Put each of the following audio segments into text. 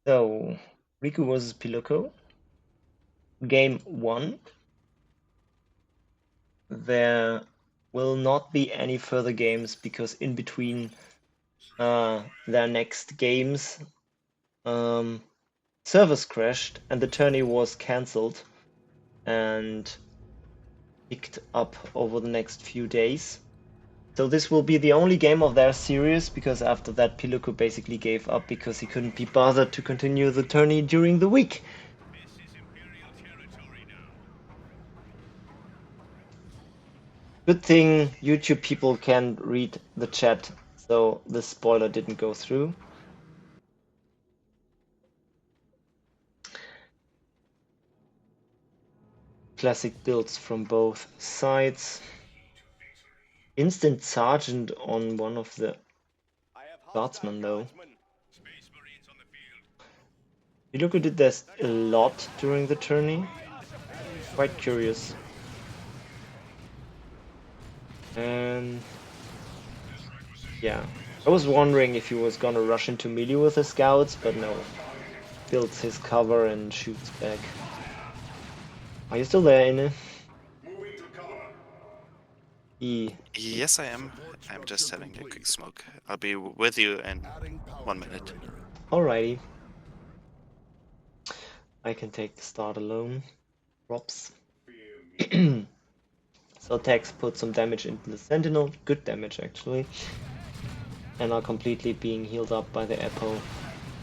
So, Riku versus Piluco. Game 1. There will not be any further games because in between their next games, servers crashed and the tourney was cancelled and picked up over the next few days. So this will be the only game of their series because after that Piluco basically gave up because he couldn't be bothered to continue the tourney during the week. Good thing YouTube people can read the chat, so the spoiler didn't go through. Classic builds from both sides. Instant Sergeant on one of the guardsmen though. Piluco did this a lot during the tourney. Quite curious. And yeah, I was wondering if he was gonna rush into melee with the scouts, but no. Builds his cover and shoots back. Are you still there, Inne? Yes, I am. I'm just having a quick smoke. I'll be with you in 1 minute. Alrighty. I can take the start alone. Props. So Tex put some damage into the Sentinel. Good damage, actually. And are completely being healed up by the Epo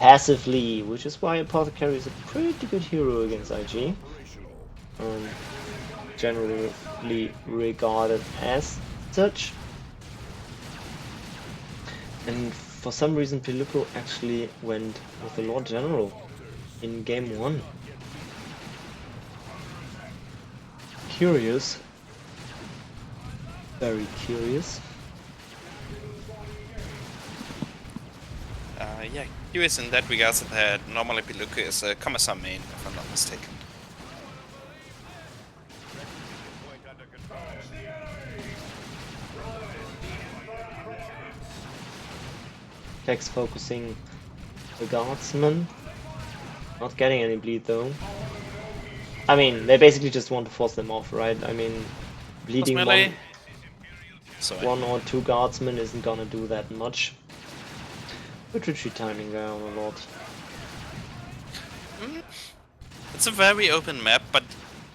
passively, which is why Apothecary is a pretty good hero against IG. Generally regarded as such. And for some reason Piluco actually went with the Lord General in game 1. Curious. Very curious. Yeah, curious in that regards that normally Piluco is a Commissar main, if I'm not mistaken. Tex focusing the guardsman. Not getting any bleed though. I mean, they basically just want to force them off, right? I mean, bleeding one or two guardsmen isn't gonna do that much. Good retreat timing there on a lot. It's a very open map, but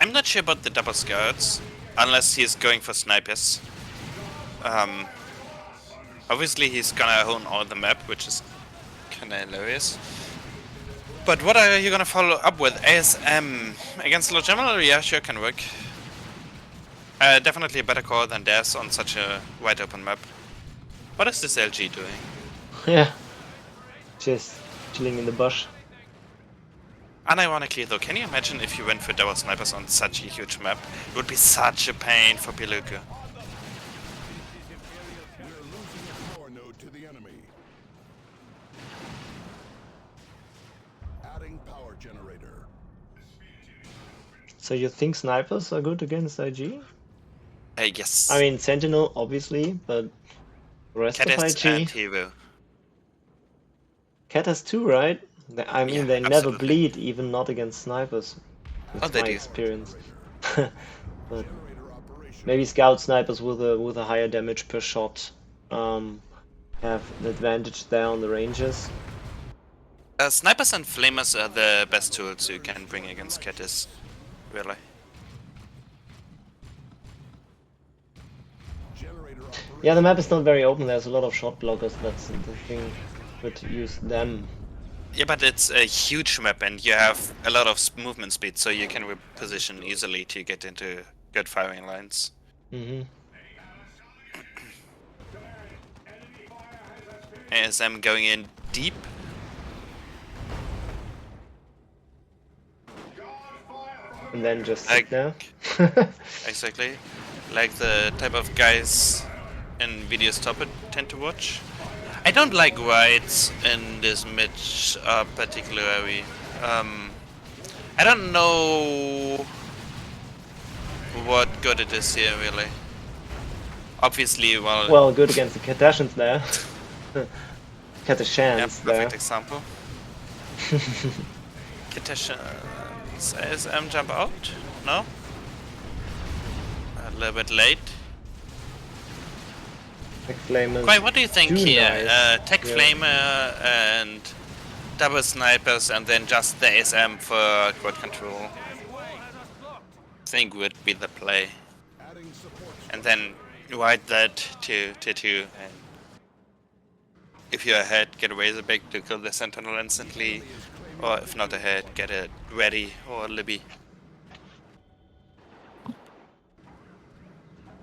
I'm not sure about the double scouts, unless he's going for snipers. Obviously he's gonna own all the map, which is kinda hilarious. But what are you gonna follow up with? ASM against Lord General? Yeah, sure, can work. Definitely a better call than theirs on such a wide open map. What is this LG doing? Yeah, just chilling in the bush. Unironically though, can you imagine if you went for double snipers on such a huge map? It would be such a pain for Piluco. So you think snipers are good against IG? Yes. I mean, Sentinel, obviously, but the rest of IG... and Hero. Cat has two, right? I mean, Yeah, they absolutely. never bleed, even not against snipers. That's my experience. But maybe scout snipers with a higher damage per shot have the advantage there on the ranges. Snipers and flamers are the best tools you can bring against Titus, really. Yeah, the map is not very open. There's a lot of shot blockers. That's the thing. Could use them. Yeah, but it's a huge map and you have a lot of movement speed, so you can reposition easily to get into good firing lines. ASM going in deep. And then just sit there. Exactly. Like the type of guys in videos top tend to watch. I don't like whites in this match particularly. I don't know what good it is here really. Obviously, well, good against the Cardassians there. Cardassians yeah, perfect example. Kitash's ASM jump out? No? A little bit late. Tech Flame is Quite, what do you think too here? nice. Tech Yeah. Flamer and double snipers and then just the ASM for quad control. I think would be the play. And then wide that to 2 and if you're ahead, get a Razorback to kill the Sentinel instantly. Or if not ahead, get a Ready or Libby.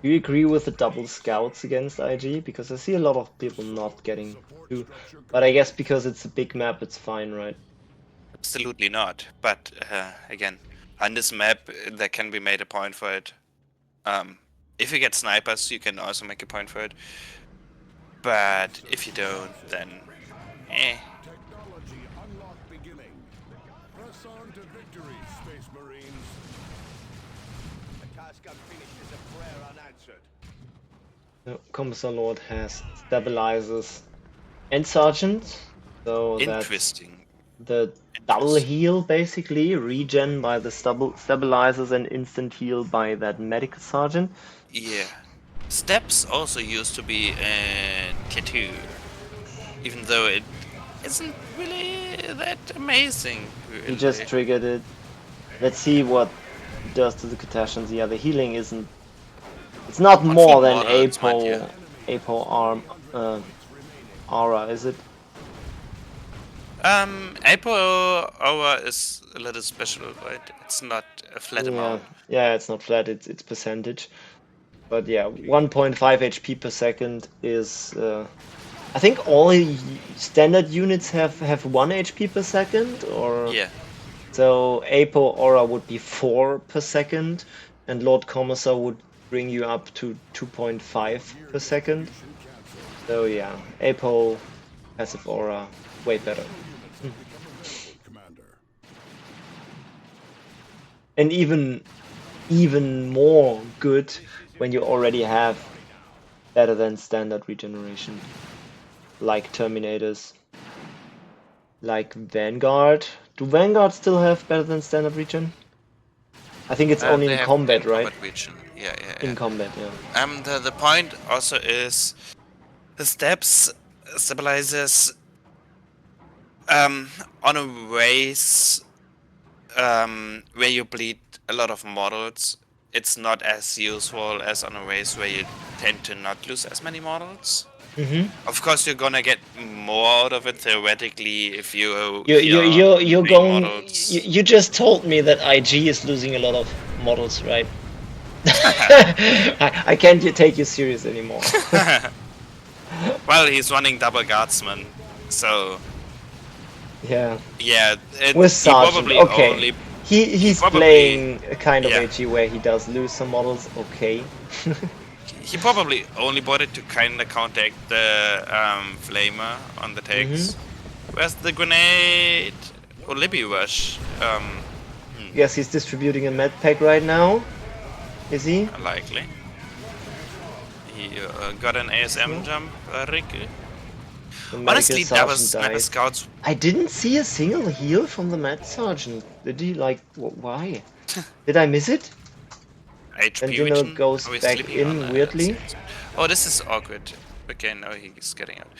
Do you agree with the double scouts against IG? Because I see a lot of people not getting two. But I guess because it's a big map, it's fine, right? Absolutely not. But again, on this map, there can be made a point for it. If you get snipers, you can also make a point for it. But if you don't, then eh. Technology unlock beginning. Press on to victory, Space Marines. The task unfinished is a prayer unanswered. No, Commissar Lord has stabilizers and Sergeant. So that's Interesting. the double heal basically, regen by the stabilizers and instant heal by that medical sergeant. Yeah. Steps also used to be in Tier 2. Even though it isn't really that amazing. Really. He just triggered it. Let's see what it does to the Catashans. Yeah, the healing isn't. It's not On more foot than model, it's fine, yeah. Apo arm aura, is it? Apo Aura is a little special, right? It's not a flat amount. Yeah, it's not flat. It's percentage. But yeah, 1.5 HP per second is. I think all standard units have 1 HP per second, or Yeah. so Apo Aura would be 4 per second, and Lord Commissar would bring you up to 2.5 per second. So yeah, Apo passive Aura way better. And even more good when you already have better than standard regeneration, like Terminators, like Vanguard. Do Vanguard still have better than standard regen? I think it's only They in have combat, in right? Combat region. Yeah. In combat, yeah. The point also is the steps stabilizes on a race where you bleed a lot of models. It's not as useful as on a race where you tend to not lose as many models. Of course, you're gonna get more out of it theoretically if you're going. models. You just told me that IG is losing a lot of models, right? I can't take you serious anymore. Well, he's running double guardsman, so yeah. yeah. With He Sergeant, probably okay. only He's probably- playing a kind of yeah. AG where he does lose some models, okay. he probably only bought it to kind of counteract the flamer on the tanks. Where's the grenade or Libby rush? Yes, he's distributing a med pack right now. Is he? Likely. He got an ASM jump, Riku. The medical Honestly, that was sergeant Sniper died. Scouts. I didn't see a single heal from the med sergeant. Did he, like, why? Did I miss it? HP Sentinel region? goes Are we back sleeping in on, weirdly. Oh, this is awkward. Okay, now he's getting out.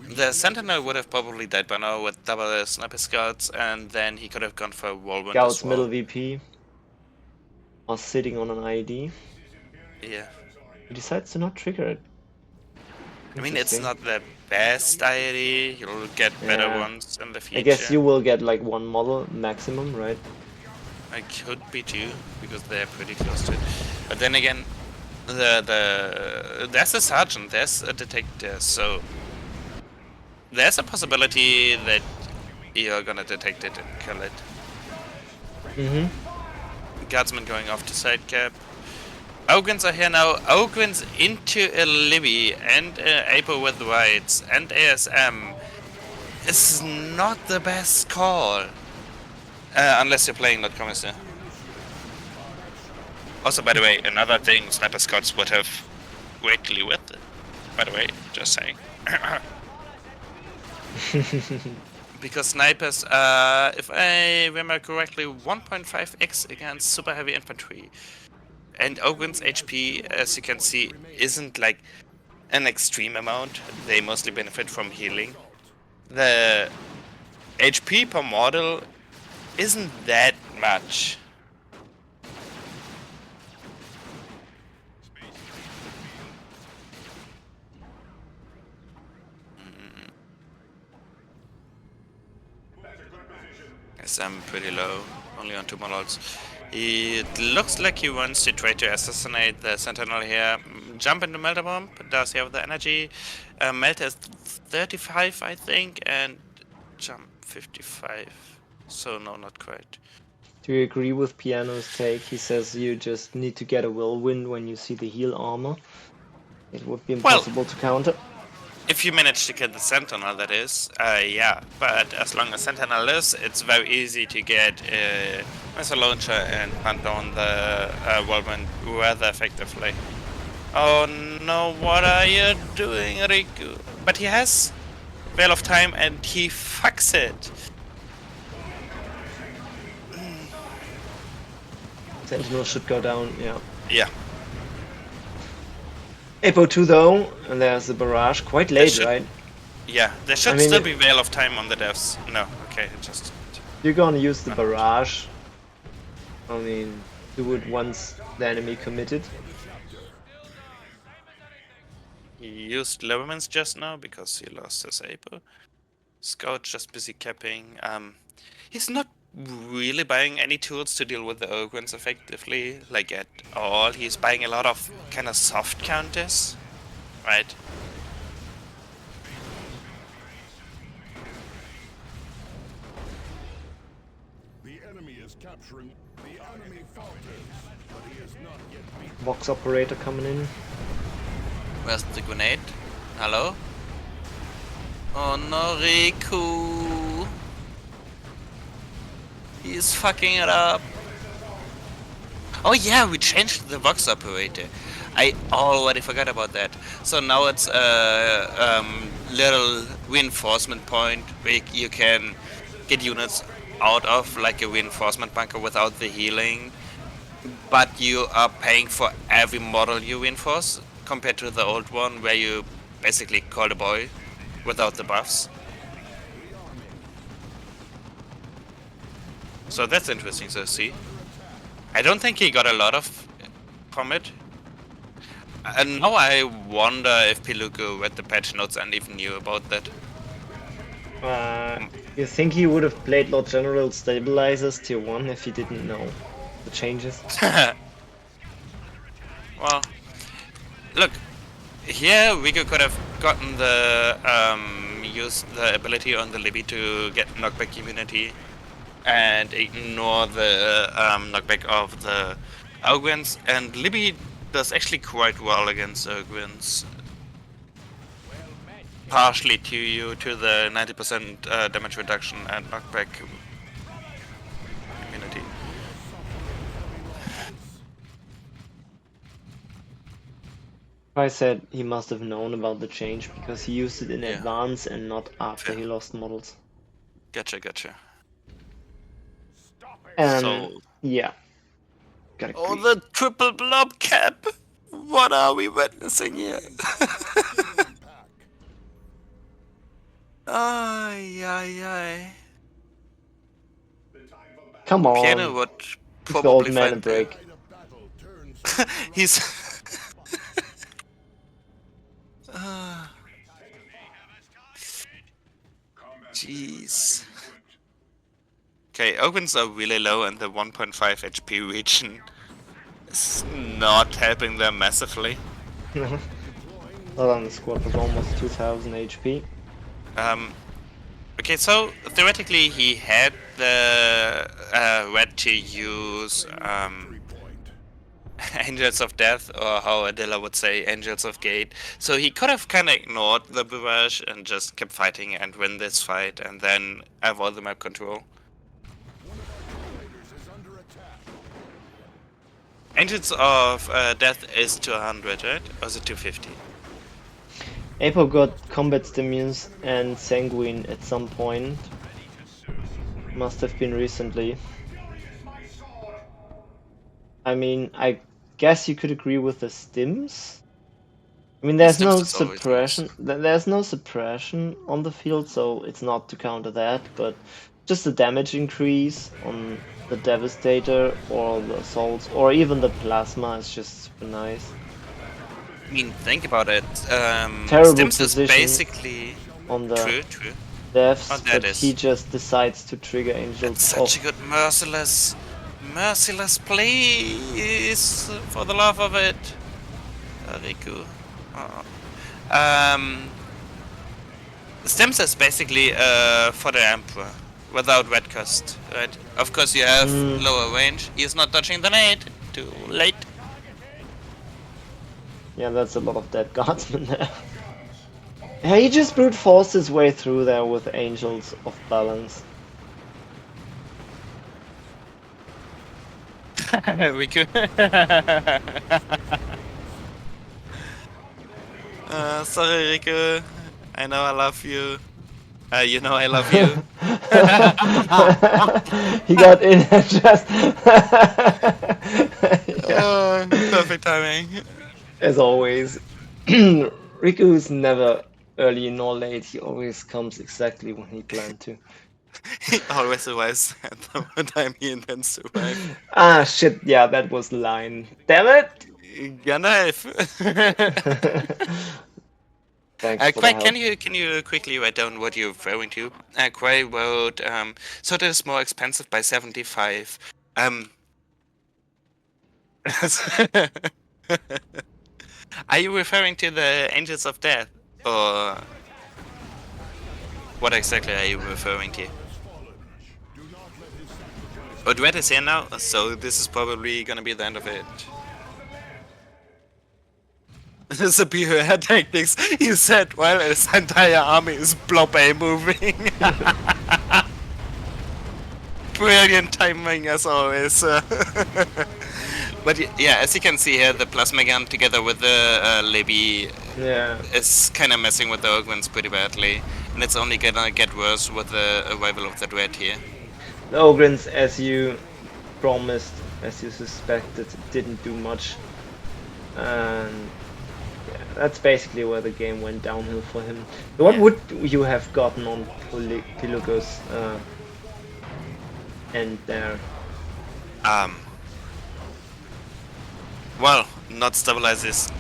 The Sentinel would have probably died by now with double Sniper Scouts, and then he could have gone for a whirlwind Scouts as well. middle VP are sitting on an IED. Yeah. He decides to not trigger it. I mean, it's Interesting. not the best ID. You'll get better Yeah. ones in the future. I guess you will get like one model maximum, right? I could be two because they're pretty close to it. But then again, there's a sergeant, there's a detector, so there's a possibility that you're gonna detect it and kill it. Guardsman going off to side cap. Ogryns are here now. Ogryns into a Libby and Apo with rights and ASM. This is not the best call. Unless you're playing Lord Commissar. Also, by the way, another thing Sniper Scouts would have greatly with it. By the way, just saying. because snipers, if I remember correctly, 1.5x against super heavy infantry. And Ogren's HP, as you can see, isn't like an extreme amount. They mostly benefit from healing. The HP per model isn't that much. Yes, I'm pretty low, only on 2 models. It looks like he wants to try to assassinate the Sentinel here. Jump into Melter Bomb, does he have the energy? Melter is 35, I think, and jump 55. So no, not quite. Do you agree with Piano's take? He says you just need to get a whirlwind when you see the heal armor. It would be impossible to counter. If you manage to get the Sentinel, that is, yeah. But as long as Sentinel lives, it's very easy to get a missile launcher and hunt down the whirlwind rather effectively. Oh no, what are you doing, Riku? But he has Veil of Time and he fucks it. Sentinel should go down, yeah. Yeah. Apo 2 though, and there's the barrage. Quite late, right? Yeah, there should still be Veil of Time on the devs. No, okay, just... You're gonna use the barrage. I mean, do it once the enemy committed. He used Levermans just now because he lost his Apo. Scout just busy capping. He's not really buying any tools to deal with the Ogrins effectively, like at all. He's buying a lot of kind of soft counters, right? The enemy is capturing. The enemy falters, but he is not yet beaten. Vox operator coming in. Where's the grenade? Hello? Oh no, Riku! He's fucking it up. Oh yeah, we changed the Vox operator. I already forgot about that. So now it's a little reinforcement point where you can get units out of, like a reinforcement bunker without the healing. But you are paying for every model you reinforce, compared to the old one where you basically call the boy without the buffs. So that's interesting to see. I don't think he got a lot of from it. And now I wonder if Piluco read the patch notes and even knew about that. You think he would have played Lord General Stabilizers tier 1 if he didn't know the changes? Well, look, here Riku could have gotten the used the ability on the Libby to get knockback immunity and ignore the knockback of the Ogrins, and Libby does actually quite well against Ogrins. Partially due to the 90% damage reduction and knockback immunity. I said he must have known about the change because he used it in advance and not after he lost models. Gotcha. So, yeah. Oh, the triple blob cap! What are we witnessing here? Ay. Come on. Piano would Give the old probably man a find break. He's... Jeez. Okay, Ogrins are really low and the 1.5 HP region is not helping them massively. Well, on the squad was almost 2000 HP. Okay, so theoretically he had the red to use Angels of Death, or how Adela would say, Angels of Gate. So he could have kind of ignored the barrage and just kept fighting and win this fight and then have all the map control. Angels of Death is 200, right? Or is it 250? Apo got combat stimulus and sanguine at some point. Must have been recently. I mean, I guess you could agree with the stims. I mean, there's no Stims is always nice. suppression. There's no suppression on the field, so it's not to counter that, but just the damage increase on the Devastator or the Assaults or even the Plasma is just super nice. I mean, think about it. Terrible Stims is position basically on the true. Oh, devs, that but he is. just decides to trigger That's Angels such a off. good merciless please, for the love of it. Riku. Oh. Stims is basically for the Emperor without red cost, right? Of course, you have lower range. He's not dodging the nade. Too late. Yeah, that's a lot of dead guardsmen there. Yeah, he just brute forced his way through there with Angels off balance. Riku. Sorry, Riku. I know I love you. You know I love you. He got in and just yeah. Perfect timing. As always. Riku is never early nor late, he always comes exactly when he planned to. He always survives at the time he intends to survive. Ah shit, yeah, that was the line. Damn it! Gandalf. Thanks for the Quite, help. can you quickly write down what you're referring to? Quay wrote, so it is more expensive by 75. Are you referring to the Angels of Death? Or what exactly are you referring to? Oh, Dread is here now, so this is probably gonna be the end of it. This is pure tactics, he said, while his entire army is blob A moving. Brilliant timing as always. But yeah, as you can see here, the plasma gun together with the Libby is kind of messing with the Ogwins pretty badly, and it's only gonna get worse with the arrival of the Dread here. The Ogrins, as you promised, as you suspected, didn't do much. And yeah, that's basically where the game went downhill for him. What would you have gotten on Piluco's end there? Well, not stabilizes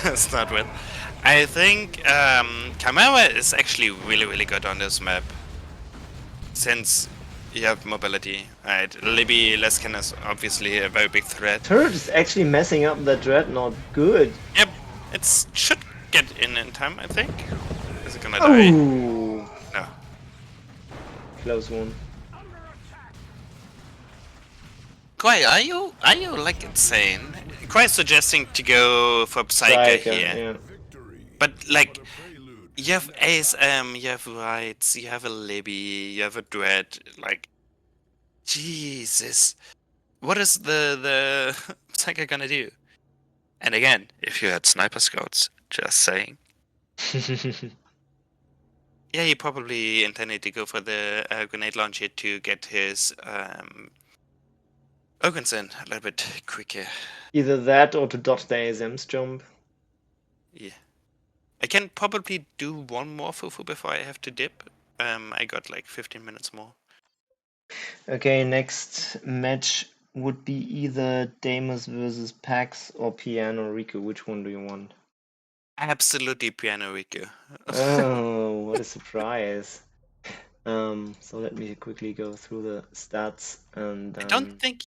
to start with. I think Chimera is actually really good on this map, since you have mobility, right? Libby Leskin is obviously a very big threat. Turret is actually messing up the Dreadnought good. Yep, it should get in time, I think. Is it gonna die? Ooh. No. Close one. Quay, are you like insane? Quite suggesting to go for Psyker here. Yeah. But like, you have ASM, you have Rights, you have a Libby, you have a Dread, like, Jesus. What is the Psyker gonna do? And again, if you had Sniper Scouts, just saying. Yeah, he probably intended to go for the grenade launcher to get his Ogans in a little bit quicker. Either that or to dodge the ASM's jump. Yeah. I can probably do one more fufu before I have to dip. I got like 15 minutes more. Okay, next match would be either Damus versus Pax or Piano Riku. Which one do you want? Absolutely Piano Riku. Oh, what a surprise. So let me quickly go through the stats and I don't think